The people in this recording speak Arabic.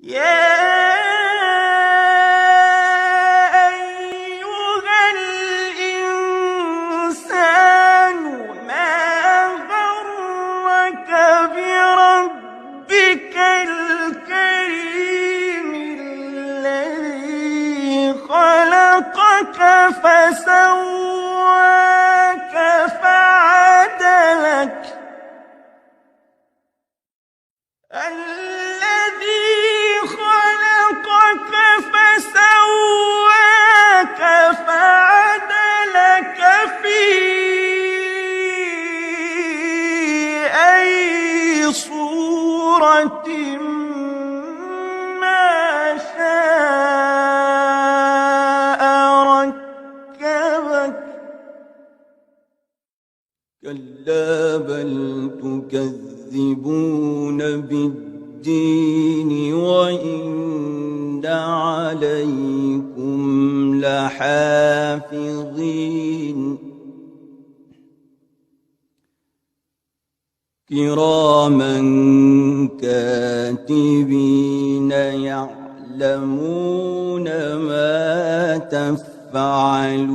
يا أيها الإنسان ما غرك بربك الكريم الذي خلقك فسواك فعدلك الذي خلقك فسواك فعدلك في أي صورة ما شاء ركبك كلا بل تكذبون بالدين وإن عليكم لحافظين كراما كاتبين يعلمون ما تفعلون